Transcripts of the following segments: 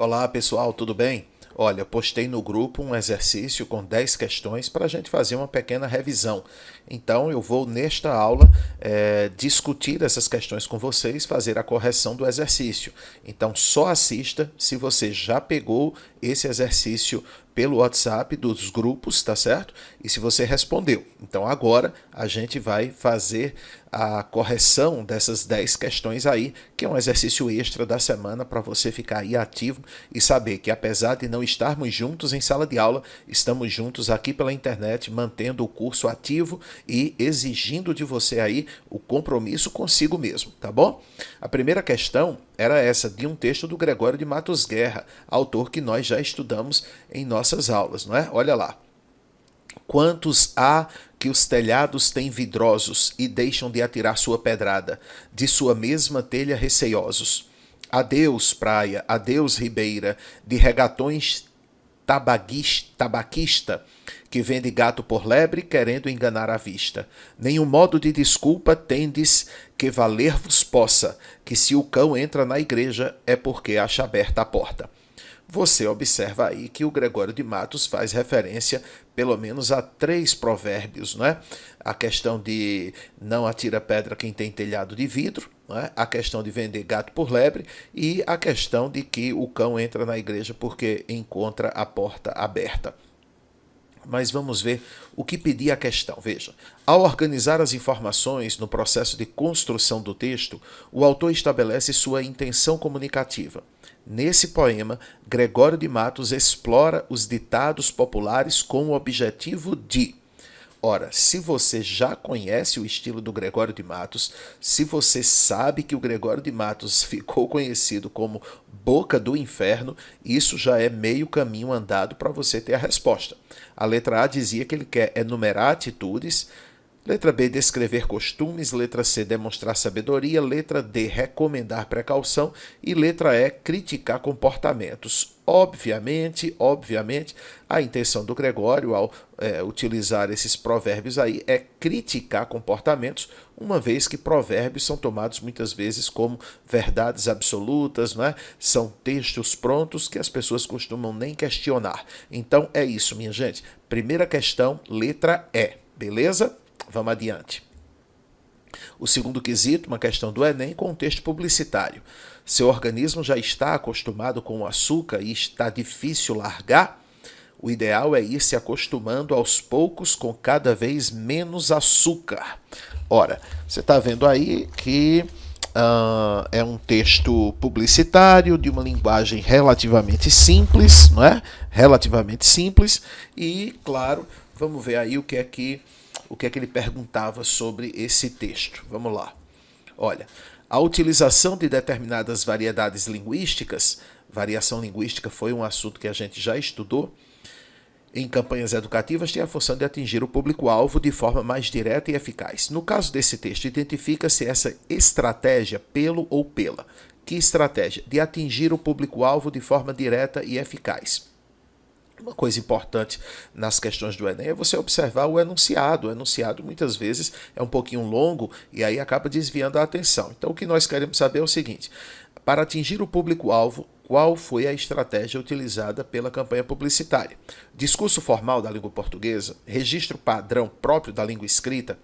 Olá pessoal, tudo bem? Olha, postei no grupo um exercício com 10 questões para a gente fazer uma pequena revisão. Então eu vou nesta aula discutir essas questões com vocês, fazer a correção do exercício. Então só assista se você já pegou esse exercício pelo WhatsApp dos grupos, tá certo? E se você respondeu. Então agora a gente vai fazer a correção dessas 10 questões aí, que é um exercício extra da semana para você ficar aí ativo e saber que apesar de não estarmos juntos em sala de aula, estamos juntos aqui pela internet, mantendo o curso ativo e exigindo de você aí o compromisso consigo mesmo, tá bom? A primeira questão era essa, de um texto do Gregório de Matos Guerra, autor que nós já estudamos em nossas aulas, não é? Olha lá. Quantos há que os telhados têm vidrosos e deixam de atirar sua pedrada, de sua mesma telha receiosos? Adeus, praia, adeus, ribeira, de regatões tabaquista, que vende gato por lebre, querendo enganar a vista. Nenhum modo de desculpa tendes que valer-vos possa, que se o cão entra na igreja é porque acha aberta a porta. Você observa aí que o Gregório de Matos faz referência pelo menos a 3 provérbios, não é? A questão de não atira pedra quem tem telhado de vidro, não é? A questão de vender gato por lebre e a questão de que o cão entra na igreja porque encontra a porta aberta. Mas vamos ver o que pedia a questão. Veja, ao organizar as informações no processo de construção do texto, o autor estabelece sua intenção comunicativa. Nesse poema, Gregório de Matos explora os ditados populares com o objetivo de... Ora, se você já conhece o estilo do Gregório de Matos, se você sabe que o Gregório de Matos ficou conhecido como Boca do Inferno, isso já é meio caminho andado para você ter a resposta. A letra A dizia que ele quer enumerar atitudes, letra B, descrever costumes, letra C, demonstrar sabedoria, letra D, recomendar precaução e letra E, criticar comportamentos. Obviamente, a intenção do Gregório ao utilizar esses provérbios aí é criticar comportamentos, uma vez que provérbios são tomados muitas vezes como verdades absolutas, não é? São textos prontos que as pessoas costumam nem questionar. Então é isso, minha gente. Primeira questão, letra E, beleza? Vamos adiante. O segundo quesito, uma questão do Enem, contexto publicitário. Seu organismo já está acostumado com o açúcar e está difícil largar? O ideal é ir se acostumando aos poucos com cada vez menos açúcar. Ora, você está vendo aí que é um texto publicitário de uma linguagem relativamente simples, não é? Relativamente simples e, claro, vamos ver aí o que é que ele perguntava sobre esse texto. Vamos lá. Olha, a utilização de determinadas variedades linguísticas, variação linguística foi um assunto que a gente já estudou, em campanhas educativas tem a função de atingir o público-alvo de forma mais direta e eficaz. No caso desse texto, identifica-se essa estratégia pelo ou pela. Que estratégia? De atingir o público-alvo de forma direta e eficaz. Uma coisa importante nas questões do Enem é você observar o enunciado. O enunciado muitas vezes é um pouquinho longo e aí acaba desviando a atenção. Então o que nós queremos saber é o seguinte: para atingir o público-alvo, qual foi a estratégia utilizada pela campanha publicitária? Discurso formal da língua portuguesa, registro padrão próprio da língua escrita,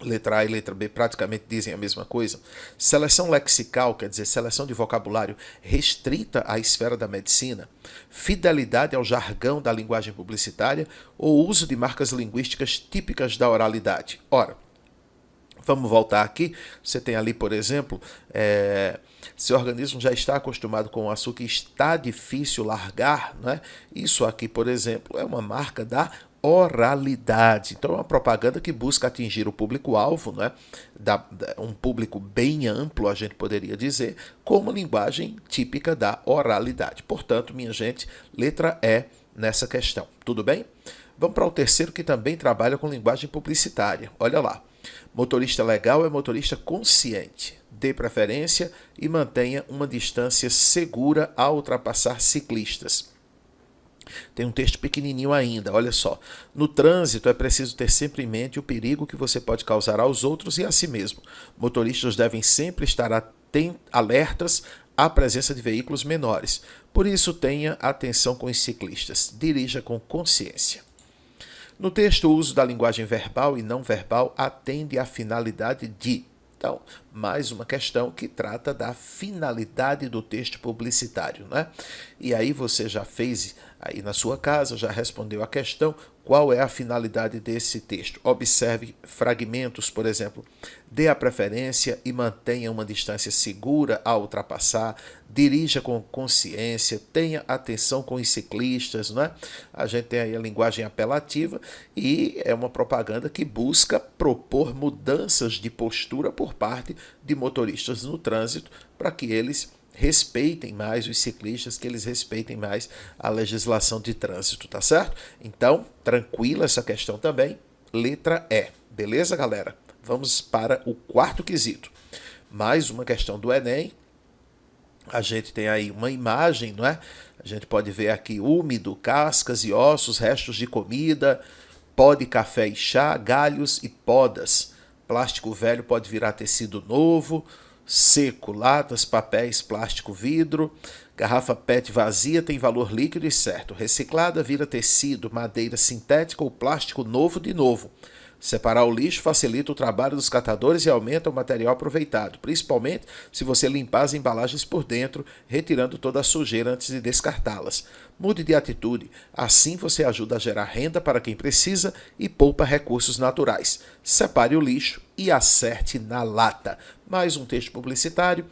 letra A e letra B praticamente dizem a mesma coisa. Seleção lexical, quer dizer, seleção de vocabulário restrita à esfera da medicina. Fidelidade ao jargão da linguagem publicitária ou uso de marcas linguísticas típicas da oralidade. Ora, vamos voltar aqui. Você tem ali, por exemplo, seu organismo já está acostumado com o açúcar e está difícil largar, não é? Isso aqui, por exemplo, é uma marca da oralidade. Então é uma propaganda que busca atingir o público-alvo, né? Um público bem amplo, a gente poderia dizer, com uma linguagem típica da oralidade. Portanto, minha gente, letra E nessa questão. Tudo bem? Vamos para o terceiro, que também trabalha com linguagem publicitária. Olha lá. Motorista legal é motorista consciente. Dê preferência e mantenha uma distância segura ao ultrapassar ciclistas. Tem um texto pequenininho ainda, olha só. No trânsito é preciso ter sempre em mente o perigo que você pode causar aos outros e a si mesmo. Motoristas devem sempre estar alertas a presença de veículos menores. Por isso, tenha atenção com os ciclistas. Dirija com consciência. No texto, o uso da linguagem verbal e não verbal atende à finalidade de. Então, mais uma questão que trata da finalidade do texto publicitário, né? E aí você já fez aí na sua casa, já respondeu a questão, qual é a finalidade desse texto? Observe fragmentos, por exemplo, dê a preferência e mantenha uma distância segura ao ultrapassar, dirija com consciência, tenha atenção com os ciclistas, né? A gente tem aí a linguagem apelativa e é uma propaganda que busca propor mudanças de postura por parte de motoristas no trânsito para que eles respeitem mais os ciclistas, que eles respeitem mais a legislação de trânsito, tá certo? Então, tranquila essa questão também. Letra E. Beleza, galera? Vamos para o quarto quesito. Mais uma questão do Enem. A gente tem aí uma imagem, não é? A gente pode ver aqui úmido, cascas e ossos, restos de comida, pó de café e chá, galhos e podas. Plástico velho pode virar tecido novo. Seco, latas, papéis, plástico, vidro. Garrafa PET vazia tem valor líquido e certo. Reciclada vira tecido, madeira sintética ou plástico novo de novo. Separar o lixo facilita o trabalho dos catadores e aumenta o material aproveitado, principalmente se você limpar as embalagens por dentro, retirando toda a sujeira antes de descartá-las. Mude de atitude, assim você ajuda a gerar renda para quem precisa e poupa recursos naturais. Separe o lixo e acerte na lata. Mais um texto publicitário.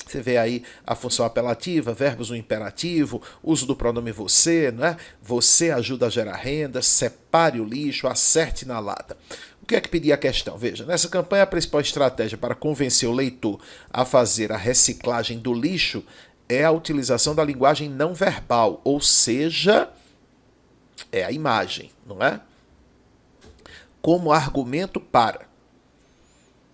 Você vê aí a função apelativa, verbos no imperativo, uso do pronome você, não é? Você ajuda a gerar renda, separe o lixo, acerte na lata. O que é que pedia a questão? Veja, nessa campanha a principal estratégia para convencer o leitor a fazer a reciclagem do lixo é a utilização da linguagem não verbal, ou seja, é a imagem, não é? Como argumento para.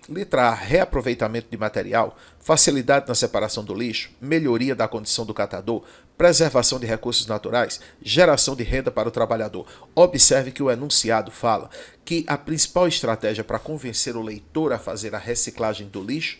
Letra A, reaproveitamento de material, facilidade na separação do lixo, melhoria da condição do catador, preservação de recursos naturais, geração de renda para o trabalhador. Observe que o enunciado fala que a principal estratégia para convencer o leitor a fazer a reciclagem do lixo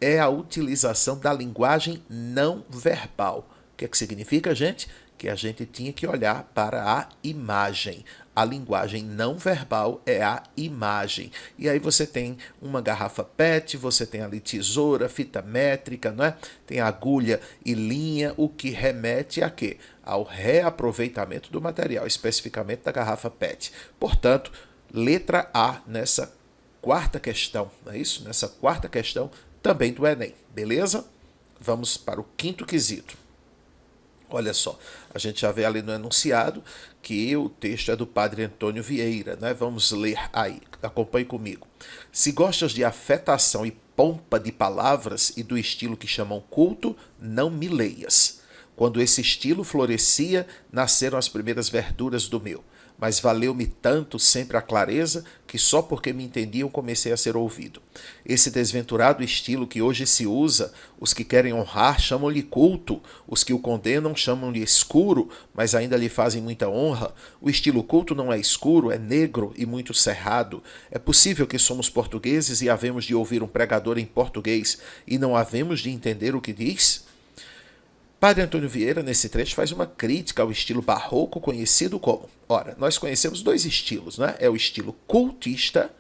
é a utilização da linguagem não verbal. O que é que significa, gente? Que a gente tinha que olhar para a imagem. A linguagem não verbal é a imagem. E aí você tem uma garrafa PET, você tem ali tesoura, fita métrica, não é? Tem agulha e linha, o que remete a quê? Ao reaproveitamento do material, especificamente da garrafa PET. Portanto, letra A nessa quarta questão, não é isso? Nessa quarta questão também do Enem, beleza? Vamos para o quinto quesito. Olha só, a gente já vê ali no enunciado que o texto é do Padre Antônio Vieira, né? Vamos ler aí, acompanhe comigo. Se gostas de afetação e pompa de palavras e do estilo que chamam culto, não me leias. Quando esse estilo florescia, nasceram as primeiras verduras do meu. Mas valeu-me tanto sempre a clareza que só porque me entendiam comecei a ser ouvido. Esse desventurado estilo que hoje se usa, os que querem honrar chamam-lhe culto, os que o condenam chamam-lhe escuro, mas ainda lhe fazem muita honra. O estilo culto não é escuro, é negro e muito cerrado. É possível que somos portugueses e havemos de ouvir um pregador em português e não havemos de entender o que diz? Padre Antônio Vieira, nesse trecho, faz uma crítica ao estilo barroco conhecido como... Ora, nós conhecemos dois estilos, né? É o estilo cultista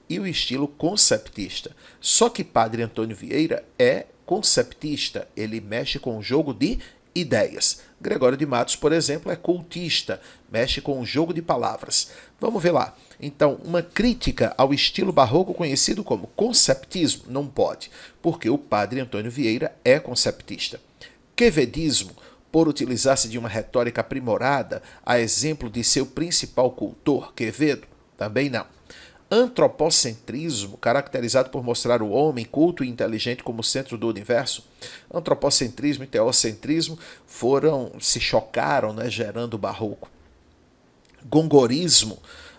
e o estilo conceptista. Só que Padre Antônio Vieira é conceptista, ele mexe com o jogo de ideias. Gregório de Matos, por exemplo, é cultista, mexe com o jogo de palavras. Vamos ver lá. Então, uma crítica ao estilo barroco conhecido como conceptismo não pode, porque o Padre Antônio Vieira é conceptista. Quevedismo, por utilizar-se de uma retórica aprimorada, a exemplo de seu principal cultor, Quevedo, também não. Antropocentrismo, caracterizado por mostrar o homem culto e inteligente como centro do universo. Antropocentrismo e teocentrismo se chocaram, né, gerando o barroco. Gongorismo,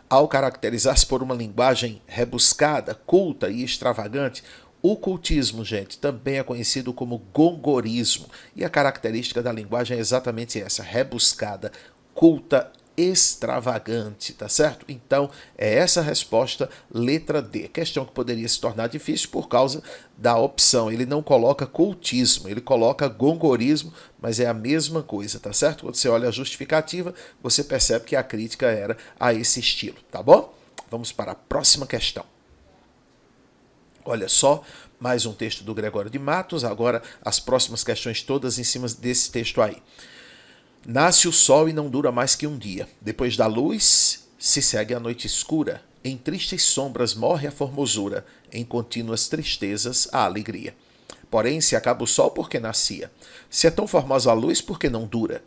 ao caracterizar-se por uma linguagem rebuscada, culta e extravagante. O cultismo, gente, também é conhecido como gongorismo. E a característica da linguagem é exatamente essa, rebuscada, culta extravagante, tá certo? Então, é essa a resposta, letra D. Questão que poderia se tornar difícil por causa da opção. Ele não coloca cultismo, ele coloca gongorismo, mas é a mesma coisa, tá certo? Quando você olha a justificativa, você percebe que a crítica era a esse estilo, tá bom? Vamos para a próxima questão. Olha só, mais um texto do Gregório de Matos, agora as próximas questões todas em cima desse texto aí. Nasce o sol e não dura mais que um dia. Depois da luz, se segue a noite escura. Em tristes sombras morre a formosura. Em contínuas tristezas, a alegria. Porém, se acaba o sol, porque nascia? Se é tão formosa a luz, porque não dura?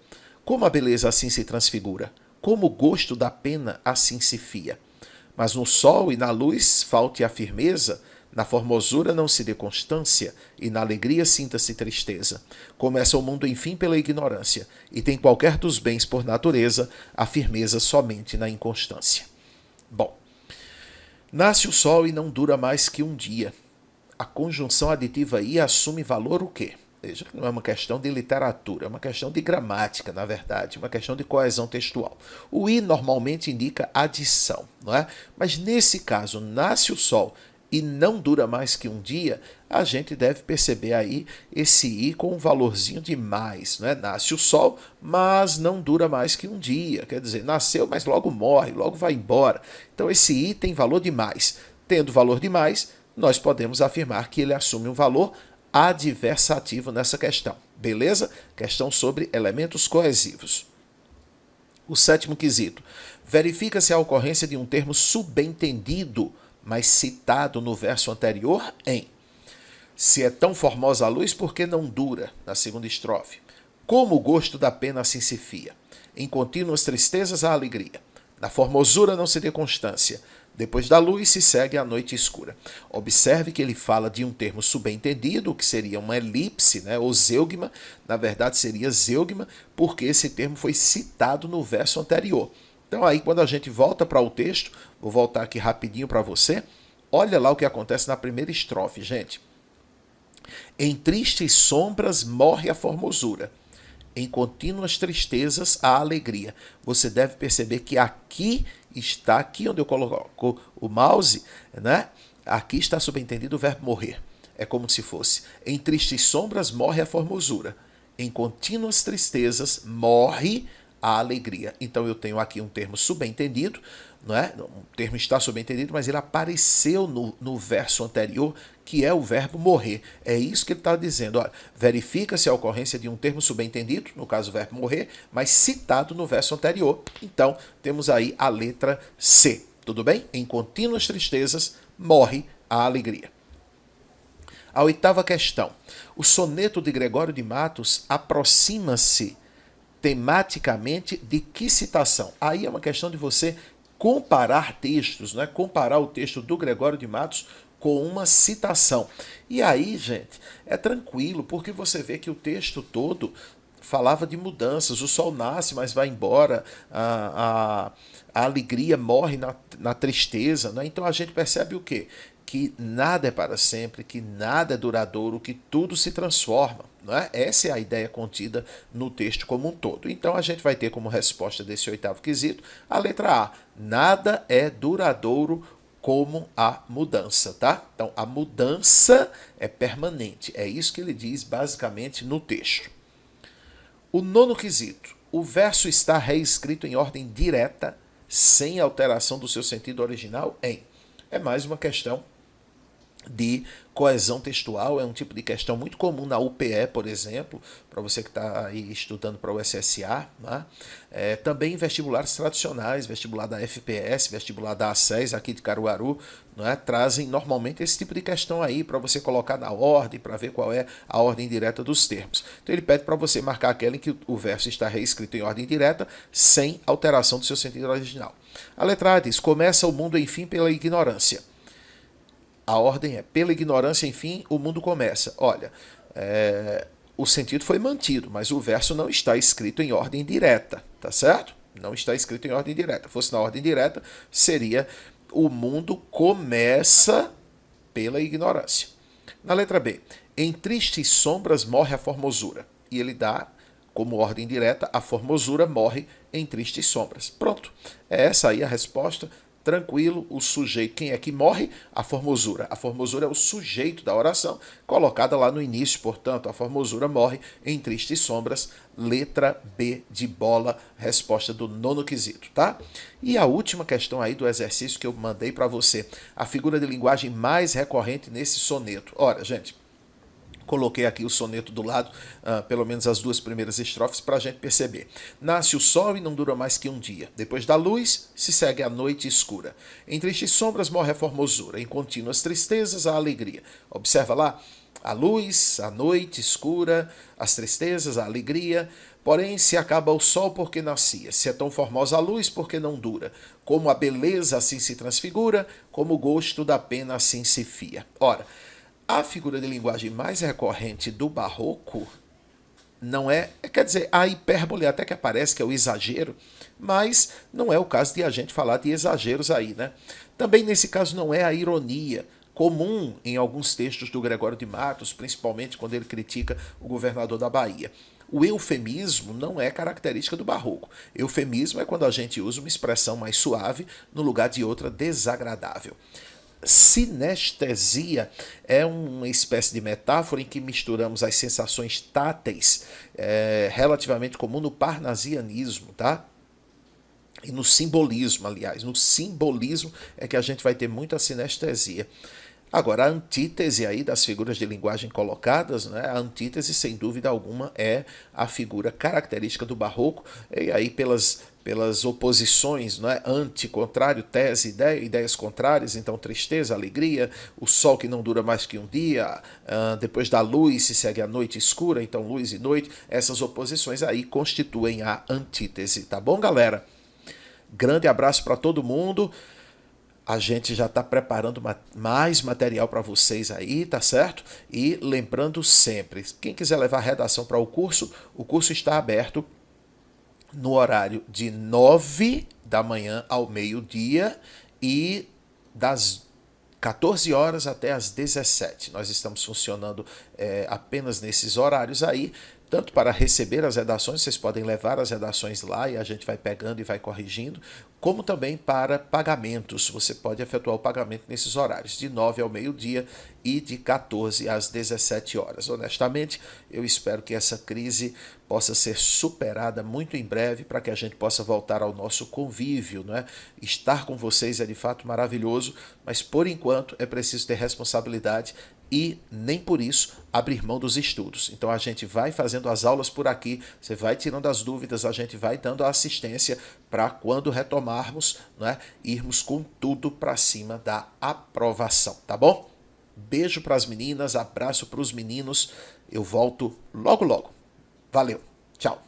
Como a beleza assim se transfigura? Como o gosto da pena assim se fia? Mas no sol e na luz falte a firmeza, na formosura não se dê constância, e na alegria sinta-se tristeza. Começa o mundo, enfim, pela ignorância, e tem qualquer dos bens por natureza, a firmeza somente na inconstância. Bom, nasce o sol e não dura mais que um dia. A conjunção aditiva aí assume valor o quê? Veja que não é uma questão de literatura, é uma questão de gramática, na verdade, uma questão de coesão textual. O i normalmente indica adição, não é? Mas nesse caso, nasce o sol e não dura mais que um dia, a gente deve perceber aí esse i com um valorzinho de mais, né? Nasce o sol, mas não dura mais que um dia. Quer dizer, nasceu, mas logo morre, logo vai embora. Então esse i tem valor de mais. Tendo valor de mais, nós podemos afirmar que ele assume um valor adversativo nessa questão. Beleza? Questão sobre elementos coesivos. O sétimo quesito. Verifica-se a ocorrência de um termo subentendido, mas citado no verso anterior em: se é tão formosa a luz, por que não dura? Na segunda estrofe. Como o gosto da pena assim se fia? Em contínuas tristezas a alegria. Na formosura não se dê constância. Depois da luz se segue a noite escura. Observe que ele fala de um termo subentendido, que seria uma elipse, né, ou zeugma. Na verdade seria zeugma, porque esse termo foi citado no verso anterior. Então aí quando a gente volta para o texto, vou voltar aqui rapidinho para você, olha lá o que acontece na primeira estrofe, gente. Em tristes sombras morre a formosura. Em contínuas tristezas a alegria. Você deve perceber que aqui está, aqui onde eu coloco o mouse, né? Aqui está subentendido o verbo morrer. É como se fosse: em tristes sombras morre a formosura. Em contínuas tristezas morre a alegria. Então eu tenho aqui um termo subentendido, não é? O termo está subentendido, mas ele apareceu no verso anterior, que é o verbo morrer. É isso que ele está dizendo. Verifica-se a ocorrência de um termo subentendido, no caso o verbo morrer, mas citado no verso anterior. Então temos aí a letra C. Tudo bem? Em contínuas tristezas morre a alegria. A oitava questão. O soneto de Gregório de Matos aproxima-se tematicamente de que citação? Aí é uma questão de você comparar textos, né? Comparar o texto do Gregório de Matos com uma citação. E aí, gente, é tranquilo, porque você vê que o texto todo falava de mudanças. O sol nasce, mas vai embora. A alegria morre na tristeza. Né? Então a gente percebe o quê? Que nada é para sempre, que nada é duradouro, que tudo se transforma. Não é? Essa é a ideia contida no texto como um todo. Então a gente vai ter como resposta desse oitavo quesito a letra A. Nada é duradouro como a mudança, tá? Então a mudança é permanente. É isso que ele diz basicamente no texto. O nono quesito. O verso está reescrito em ordem direta, sem alteração do seu sentido original em. É mais uma questão de coesão textual, é um tipo de questão muito comum na UPE, por exemplo, para você que está aí estudando para o SSA, né? Também em vestibulares tradicionais, vestibular da FPS, vestibular da A6 aqui de Caruaru, né? Trazem normalmente esse tipo de questão aí para você colocar na ordem, para ver qual é a ordem direta dos termos. Então ele pede para você marcar aquela em que o verso está reescrito em ordem direta, sem alteração do seu sentido original. A letra A diz: começa o mundo, enfim, pela ignorância. A ordem é: pela ignorância, enfim, o mundo começa. Olha, o sentido foi mantido, mas o verso não está escrito em ordem direta, tá certo? Não está escrito em ordem direta. Fosse na ordem direta, seria: o mundo começa pela ignorância. Na letra B, em tristes sombras morre a formosura. E ele dá como ordem direta, a formosura morre em tristes sombras. Pronto, é essa aí a resposta. Tranquilo, o sujeito, quem é que morre? A formosura. A formosura é o sujeito da oração, colocada lá no início, portanto, a formosura morre em tristes sombras, letra B de bola, resposta do 9º quesito, tá? E a última questão aí do exercício que eu mandei para você, a figura de linguagem mais recorrente nesse soneto. Ora, gente, coloquei aqui o soneto do lado, pelo menos as 2 primeiras estrofes, para a gente perceber. Nasce o sol e não dura mais que um dia. Depois da luz, se segue a noite escura. Em tristes sombras morre a formosura. Em contínuas tristezas, a alegria. Observa lá, a luz, a noite escura, as tristezas, a alegria. Porém, se acaba o sol, porque nascia. Se é tão formosa a luz, porque não dura. Como a beleza assim se transfigura, como o gosto da pena assim se fia. Ora, a figura de linguagem mais recorrente do barroco não é, quer dizer, a hipérbole até que aparece, que é o exagero, mas não é o caso de a gente falar de exageros aí, né? Também nesse caso não é a ironia, comum em alguns textos do Gregório de Matos, principalmente quando ele critica o governador da Bahia. O eufemismo não é característica do barroco. Eufemismo é quando a gente usa uma expressão mais suave no lugar de outra desagradável. Sinestesia é uma espécie de metáfora em que misturamos as sensações táteis, relativamente comum no parnasianismo, tá? E no simbolismo, aliás. No simbolismo é que a gente vai ter muita sinestesia. Agora, a antítese aí das figuras de linguagem colocadas, né? A antítese, sem dúvida alguma, é a figura característica do barroco, e aí pelas oposições, né? Anti, contrário, tese, ideia, ideias contrárias, então tristeza, alegria, o sol que não dura mais que um dia, depois da luz se segue a noite escura, então luz e noite, essas oposições aí constituem a antítese, tá bom, galera? Grande abraço para todo mundo. A gente já está preparando mais material para vocês aí, tá certo? E lembrando sempre, quem quiser levar a redação para o curso está aberto no horário de 9 da manhã ao meio-dia e das 14 horas até as 17. Nós estamos funcionando apenas nesses horários aí, tanto para receber as redações, vocês podem levar as redações lá e a gente vai pegando e vai corrigindo, como também para pagamentos. Você pode efetuar o pagamento nesses horários, de 9 ao meio-dia e de 14 às 17 horas. Honestamente, eu espero que essa crise possa ser superada muito em breve para que a gente possa voltar ao nosso convívio, né? Estar com vocês é de fato maravilhoso, mas por enquanto é preciso ter responsabilidade e nem por isso abrir mão dos estudos. Então a gente vai fazendo as aulas por aqui, você vai tirando as dúvidas, a gente vai dando a assistência para quando retomarmos, né, irmos com tudo para cima da aprovação, tá bom? Beijo para as meninas, abraço para os meninos, eu volto logo logo. Valeu, tchau!